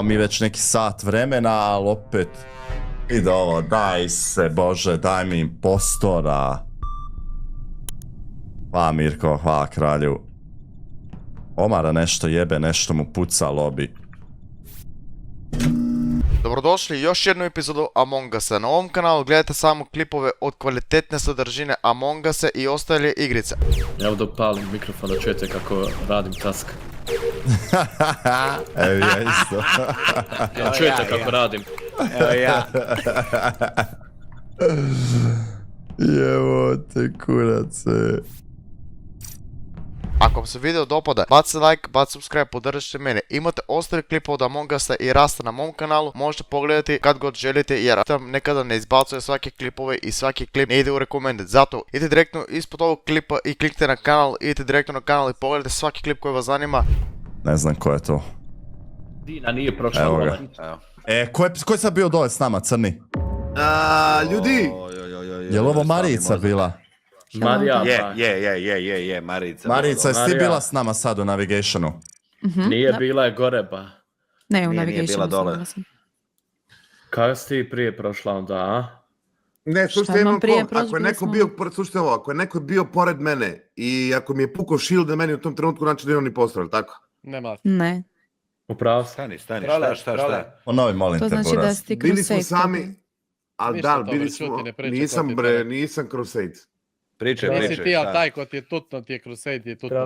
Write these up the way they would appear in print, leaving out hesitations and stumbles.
mi već neki sat vremena, ali opet ide ovo, daj se Bože, daj mi impostora. Hvala Mirko, hvala kralju. Omara nešto jebe, nešto mu puca lobby. Dobrodošli u još jednu epizodu Among Usa. Na ovom kanalu gledajte samo klipove od kvalitetne sadržine Among Usa i ostale igrice. Evo dok palim mikrofon da čujete kako radim task. Evo ja isto. Jel čujete kako radim? Evo ja. Jevo te kurace. Ako vam se video dopada, bacite like, bacite subscribe, podržite mene. Imate ostali klipove od Among Usa i Rasta na mom kanalu, možete pogledati kad god želite jer tam nekada ne izbacuje svake klipove i svaki klip ne ide u recommended. Zato idite direktno ispod ovog klipa i kliknite na kanal, idite direktno na kanal i pogledajte svaki klip koji vas zanima. Ne znam ko je to. Dina nije prošla Evo ga. dole. Ko je sad bio dole s nama, crni? Ljudi! Je li ovo Marica bila? Marija, Je, Marica. Marica, jesi ti Marija. bila s nama sad u navigationu? nije bila je gore ba. Ne, u Nije navigationu bila dole. sam bila sam. Kako si ti prije prošla onda, a? Ne, slušajte, imam imam prije, ako je prošli neko smo. bio, slušajte ovo, ako je neko bio pored mene i ako mi je pukao shield na meni u tom trenutku, znači da je on i postao, tako? Nema. Ne, Upravo si. Stani, šta? Ponovi, molim to te, znači da Buraz. si ti Bili Crusade. smo sami, ali Ništa da, dobro, bili čuti, smo, ne pričaj nisam protiv bre, tebe. nisam Crusade. Pričaj, Nisi ti, ali taj ko ti je tutno, ti je Crusade, ti je tutno.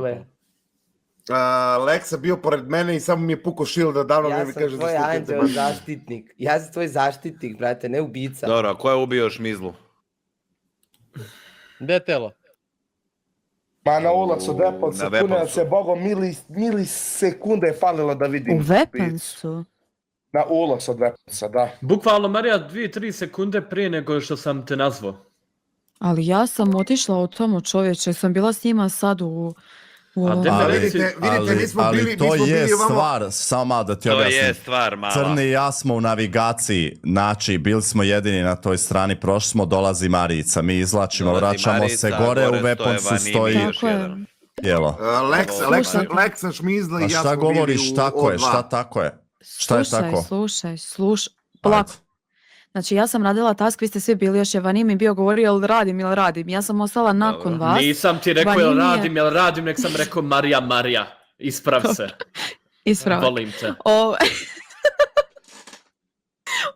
Lexa bio pored mene i samo mi je pukao shield da davno Ja mi sam kaže da tvoj ste anđeo zaštitnik. Ja sam tvoj zaštitnik, brate, ne ubica. Dobro, ko je ubio Šmizlu? Gde je telo? Ma na ulazu Weapon Na sekunde, Weaponsu. se bogo milisekunde je falilo da vidim. U Weaponsu? Na ulaz od Weaponsa, da. Bukvalno Marija 2-3 sekunde prije nego što sam te nazvao. Ali ja sam otišla od tomu čovječe, sam bila s njima sad u A ovom- te- Vidite, mi smo ali bili, to mi smo je bili ovamo. stvar, samo malo da ti To objasnim. je stvar mala. Crni i ja smo u navigaciji, znači bili smo jedini na toj strani, prošli smo, dolazi Marica, mi izvlačimo, Dolazi vraćamo Marica, se gore, u gore Weaponsu stoje stoji Vanimi još Tako je. jedan. jelo. Lexa Šmizla A i ja šta smo bili govoriš, u tako je, O2. šta tako je? Šta je tako? Slušaj, polako. Ajde. Znači ja sam radila task, vi ste svi bili, još je Vanim bio govorio jel radim. Ja sam ostala nakon Dobro. vas. Nisam ti rekao jel Vanimi je- radim, nek sam rekao Marija. Isprav se. Ispravo. Volim te.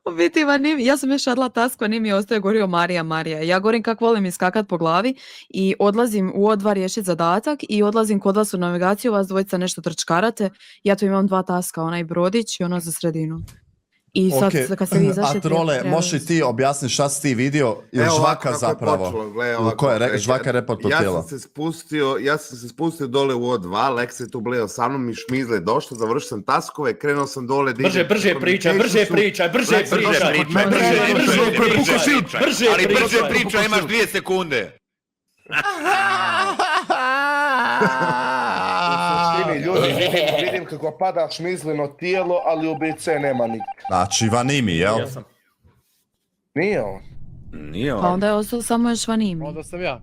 U biti Vanim, ja sam još radila task, Vanim je ostaje govorio Marija. Ja govorim kako volim iskakat po glavi i odlazim u O2 riješiti zadatak i odlazim kod vas u navigaciju, vas dvojica nešto trčkarate. Ja tu imam 2 taska, onaj brodić i ono za sredinu. I sad Ok, kad ste vi izašli... a trole, treba- možeš li ti objasniti šta si ti vidio? Ili Evo ovako žvaka kako je zapravo? počelo, gle, ovako, Ko je gle, žvaka report po ja tijelo? sam se spustio dole u O2, Lex je tu bleo sa mnom i Šmizla je došla, završio sam taskove, krenuo sam dole... da idem Brže pričaj. Lexa pričaj. Ali brže pričaj, imaš 2 sekunde. U suštini, ljudi, vidim kako pada šmizlino tijelo, ali ubice nema nikak. Znači, Vanimi, jel? Ja sam. Nije on. Nije Pa on. onda je ostao samo još Vanimi. Onda sam ja.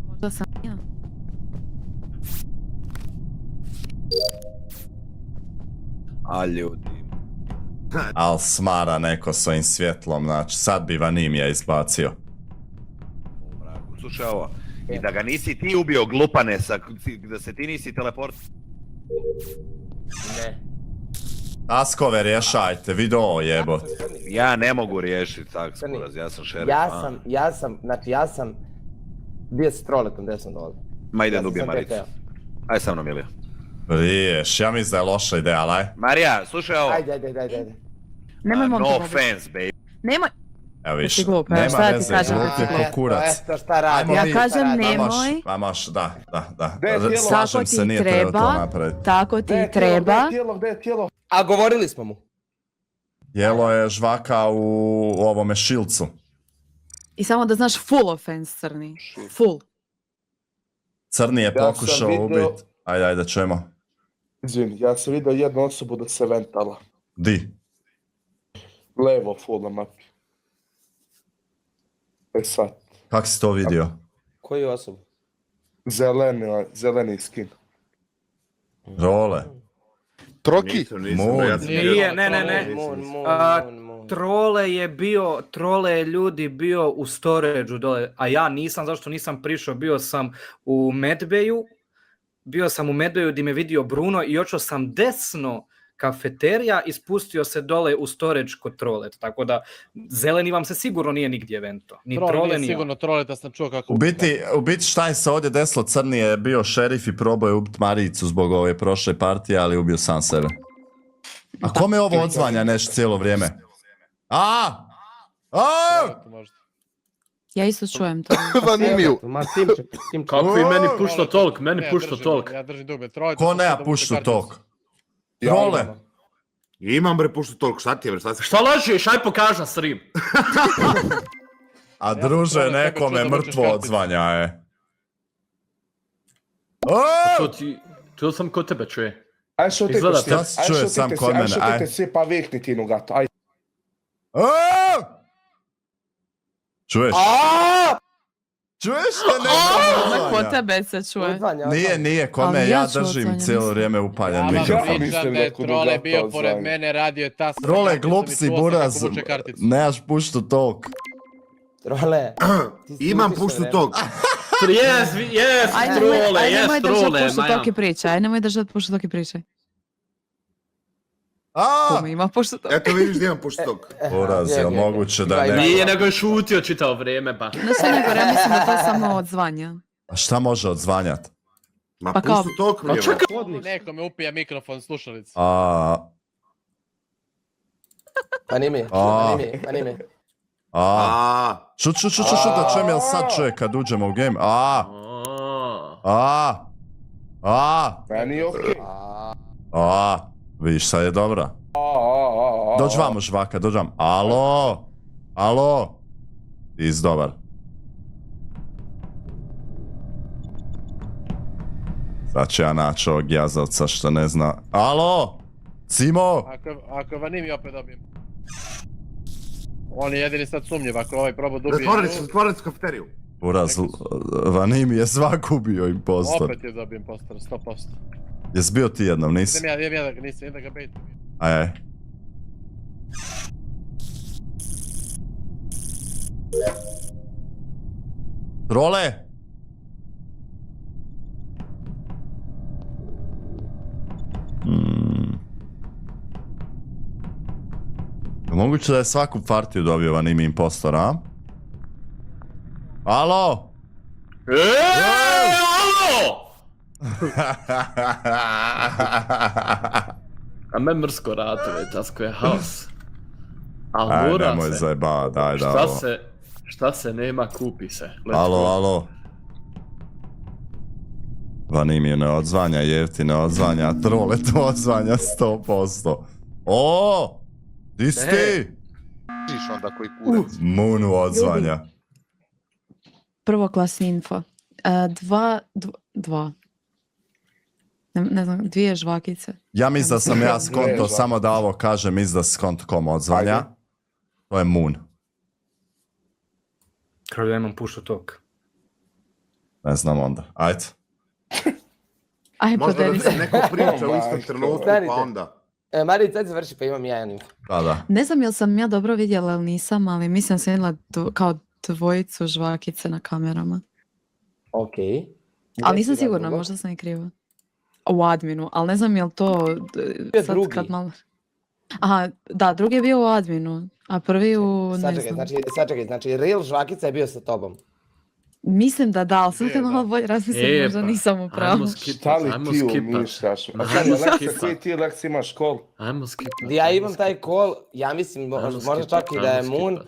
Možda sam ja. A ljudi. Al smara neko svojim svjetlom, znači, sad bi Vanimija izbacio. Slušaj ovo. I da ga nisi ti ubio glupane, da se ti nisi teleport... Ne. Taskove rješajte, video jebot. Ja ne mogu riješiti tak Crni. sporaz, ja sam šerif. Ja sam bio s troletom gdje sam dole. Ma idem Ja da ubijem sam Maricu. TP-a. Aj sa mnom, Ilija. Riješ, ja mislim da je loša ideja, ali aj. Marija, slušaj ovo. Ajde. Nemoj No momče mogu. offense, baby. Nemoj. Evo viš, Ti glup, evo, nema šta ja ti veze, kažem kad glup si je ko glup? kurac. Eto šta radi. Ajmo Ja mi. kažem ne. nemoj. Da. Gdje je tijelo? Slažem Tako se, ti nije trebalo to treba. napraviti. Tako Gdje ti je tijelo, treba. gdje je tijelo? A govorili smo mu. Jelo je žvaka u ovome šilcu. I samo da znaš full offense crni. Full. Crni je Ja sam pokušao vidio- ubiti. Ajde, čujemo. Izvini, ja sam vidio jednu osobu da se ventala. Di? Levo full na mapi. Sad. Kak si to vidio? Koju osobu? Zeleni skin. Role. Troki? Nisam, ja sam bio- Nije, ne. A, Moon. Trole je ljudi bio u storage-u dole, a ja nisam, zašto nisam prišao, bio sam u Medbayu gdje me vidio Bruno i očeo sam desno kafeterija i spustio se dole u storage kod Trolet, tako da zeleni vam se sigurno nije nigdje evento, ni Trole Trole nije ni ja. sigurno troleta, sam čuo kako... U biti šta je se ovdje desilo, Crni je bio šerif i probao je ubiti Marijicu zbog ove prošle partije, ali ubio sam sebe. A kome ovo odzvanja nešto cijelo vrijeme? Možda. Ja isto čujem to. Vanimiju. Ma Simček. Kako i meni pušta tolk, meni Ja pušta držim- tolk. Ja držim dugme, troleta... Ko sam nema sad puštu karticu. tok? Trole. Imam bre puštu toliko, šta ti je bre, šta si... Šta lažiš, aj pokaži na stream. A sam druže, Trole, tebe nekome čuo da vrtiš mrtvo karticu. odzvanja je. To sam kod tebe čuje. Aj šutite Izgleda svi, to se aj čuje šutite sam svi, kod aj mene, šutite aj. svi pa vikni Tinu gato, aj. Čuješ? Čuješ te Kod nekome tebe se čuje. Odzvanja. Nije, kome Ali ja ja ću držim odzvanja, cijelo mislim. vrijeme upaljen Ja vam mikrofon. mislim pričam da da je kod trole Ugata bio odzvanja. pored mene, radio je tas. Trole, glup si, buraz, nemaš puštu tok. Trole. ti si Imam više puštu vremena. tog. Jes, Trole, jes, nemoj držati Trole, puštu Maja. tok i pričaj. Aj, nemoj držati puštu tok i pričaj. A! Kome ima puštu tok? Eto vidiš gdje imam puštu tog. Buraz, je moguće da Ima, ne... Nije, nego je šutio čitao vrijeme, ba. Ne što nego, ja mislim da to samo odzvanja. A šta može odzvanjat? Ma Pa kao- puštu tog mi je. Neko me upija mikrofon, slušalicu. Anime. A. Šut, da čujem jel sad čuje kad uđemo u game. Meni je okej. Vidiš, sad je dobra. Dođi vamo žvaka, dođi vam. Alo. Iz dobar. Sad ću ja naći ovog jazavca što ne zna. Alo! Cimo! Ako Vanimi opet dobijem. On je jedini sad sumnjiv, ako ovaj probao dobije... Zatvorili su kafeteriju. Buraz, Vanim je svak ubio impostor. Opet je dobijem impostor, 100%. Jes bio ti jednom, nisi? Idem ja da ga nisam, idem da ga baitam. Aj. Trole! Moguće da je svaku partiju dobio Vanim impostor, a? Alo! Alo! A me mrsko ratove, tasko je haos. Al Aj, mora nemoj se. zajebava, daj da ovo. Šta se nema, kupi se. Let's Alo, go. alo. Vanimiju ne odzvanja, Jefti ne odzvanja, Trole to odzvanja 100%. O! Di si ti? Viš onda koji kurac. Munu odzvanja. Prvoklasni info. Dva. Ne znam, 2 žvakice. Ja mislim da sam ja Ne, skonto, žvakice. samo da ovo kažem, mislim da skonto kom odzvanja. Ajde. To je Moon. Kralj, ja imam pušu tok. Ne znam onda. Ajde. Aj, Možda podeli da se se. neko priča u istom Majko. trenutku, Stanite. pa onda. Marica, sad završi pa imam ja info. Da. Ne znam jel sam ja dobro vidjela ili nisam, ali mislim da sam vidjela kao 2 žvakice na kamerama. Okej. Ali nisam Desi sigurna, razloga. možda sam i kriva. U adminu, ali ne znam jel to Bio sad drugi. kad malo... Aha, da, drugi je bio u adminu, a prvi u, ne znam. Sačekaj, znači real žvakica je bio sa tobom. Mislim da da, ali sad kad da. malo bolje razmislim, možda pa, nisam u pravu. Ajmo Šta skipat, li ajmo ti skipat. umišljaš? A Ajmo sad, Lekse, skipat. koji ti Lekse imaš školu? Ajmo skipat. Ja imam taj call, ja mislim možda čak i da je Moon,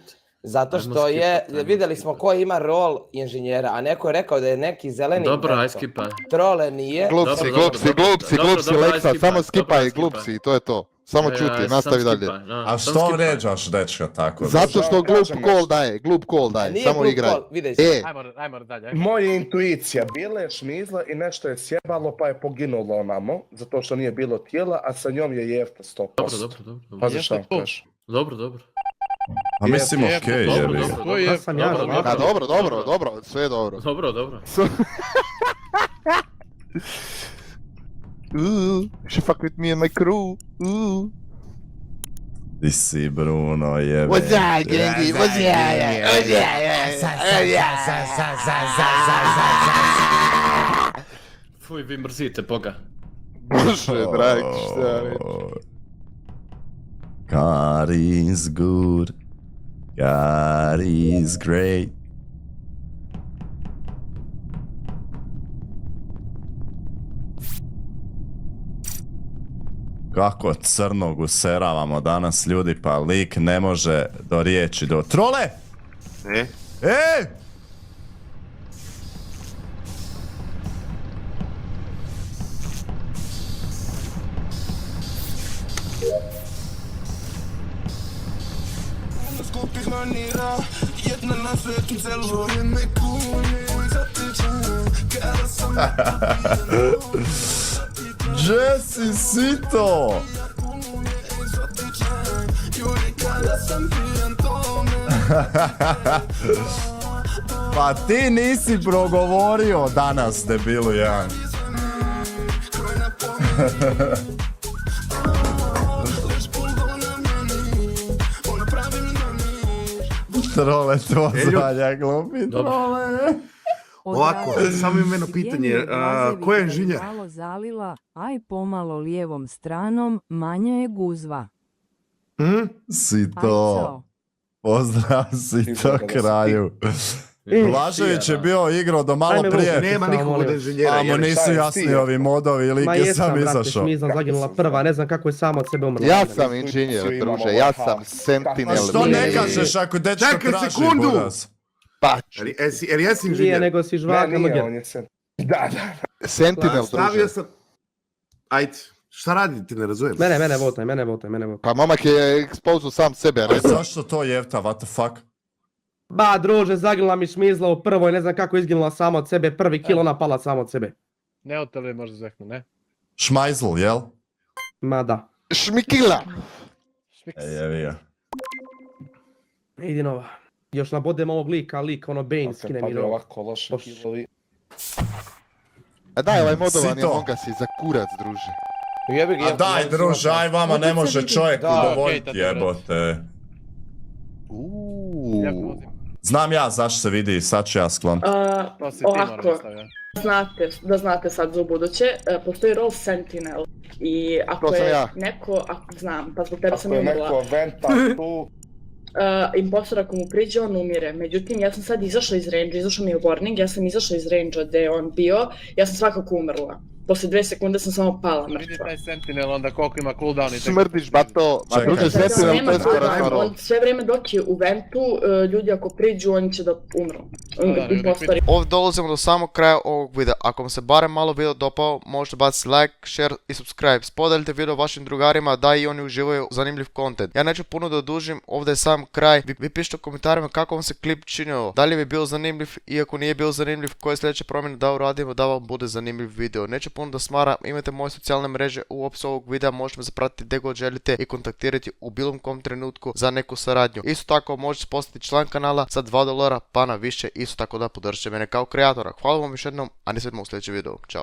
zato Ajmo što je, skipat, ajmo vidjeli skipat. smo ko ima rol inženjera, a neko je rekao da je neki zeleni Dobro, aj inventor. skipaj. Trole nije. Glupsi, Dobro, glupsi, dobro, Leksa, aj samo skipaj, skipaj, dobro, aj glupsi, to je to. Samo čuti, nastavi dalje. A što vređaš, dečka, tako? Zato što glup call daje, glup call A daje, nije samo glup igraj. call, vidjet ćeš. Ajmo dalje. Moja intuicija, bila je šmizla i nešto je sjebalo pa je poginulo onamo, zato što nije bilo tijela, a sa njom je Jefta 100%. Dobro. Pa za šta vam kažeš? Dobro. A mislim okej, Dobro, jebi. dobro. To je... A dobro, sve je dobro. Dobro. You should fuck with me and my crew. Ti si Bruno jebe. What's that, Gengi? What's that? Fuj, vi mrzite Boga. Bože, dragi, šta reći? God is good. God is great. Kako crnog useravamo danas ljudi, pa lik ne može do riječi do... Trole! E? E! Jesse Sito! Pa ti nisi progovorio danas, debilu jedan. Trole, to zvanja glupi trole. Ovako, samo imam jedno pitanje, ko je inženjer? Malo zalila, aj pomalo lijevom stranom, manja je guzva. Sito. Pozdrav Sito kralju. Blažević je bio igrao do malo prije. Nema nikog od inženjera. Amo nisu jasni ovi modovi, lik je sam izašao. Šmizla zaginula prva, ne znam kako je sama od sebe umrla. Ja sam inženjer, druže, ja sam sentinel. Što ne kažeš ako dečko Čekaj traži sekundu! budas? Pač. Jel jesi Nije, inženjer? nego si žvaka mrgel. Da. Sentinel, Stavio druže. sam... Ajde, šta radite, ne razumijem. Mene votaj. Pa momak je ekspozu sam sebe, A rekao. zašto to jefta, what the fuck? Ba, druže, zaginula mi šmizla u prvoj, ne znam kako je izginula sama od sebe, prvi kill ona pala sama od sebe. Ne od tebe možda zeknu, ne? Šmajzl, jel? Ma da. Šmikila! Jevi ga. Idi nova. Još nabodem ovog lika, ono Bane skine mi rovo. Ovako loše kilovi. A daj, ovaj modovan je Sito. Monga si za kurac, druže. A daj druže, aj vama ne može čovjek Da, udovoljiti, okej, jebote. Ja vozim. Znam ja zašto se vidi, sad ću ja sklon. To si ti moram nastaviti. Da znate sad za ubuduće, postoji rol Sentinel i To ako sam je ja. neko, znam, pa zbog tebe sam Ako je umrla, neko venta tu, impostor ako mu priđe on umire, međutim ja sam sad izašla iz range, izašao mi je warning, ja sam izašla iz range gdje je on bio, ja sam svakako umrla. Poslije 2 sekunde sam samo pala Vidi mrtva. taj Sentinel onda koliko ima cooldown i tako. Smrdiš, bato. Ma Čekaj. druže, Znači, Sentinel, nema to je skoro time, rol. on sve vrijeme dok je u ventu, ljudi ako priđu oni će da umru. Da, Impostori. Ovdje dolazimo do samog kraja ovog videa. Ako vam se barem malo video dopao, možete baciti like, share i subscribe. Spodelite video vašim drugarima da i oni uživaju zanimljiv content. Ja neću puno da dužim, ovdje je sam kraj. Vi pišite u komentarima kako vam se klip činio. Da li je bio zanimljiv, iako nije bio zanimljiv, koje sljedeće promjene da uradimo da vam bude zanimljiv video. Neću puno da smaram, imate moje socijalne mreže u opisu ovog videa, možete me zapratiti gdje god želite i kontaktirati u bilo kom trenutku za neku saradnju. Isto tako možete postati član kanala za $2 pa na više, isto tako da podržite mene kao kreatora. Hvala vam još jednom, a ne se vidimo u sljedećem videu. Ćao.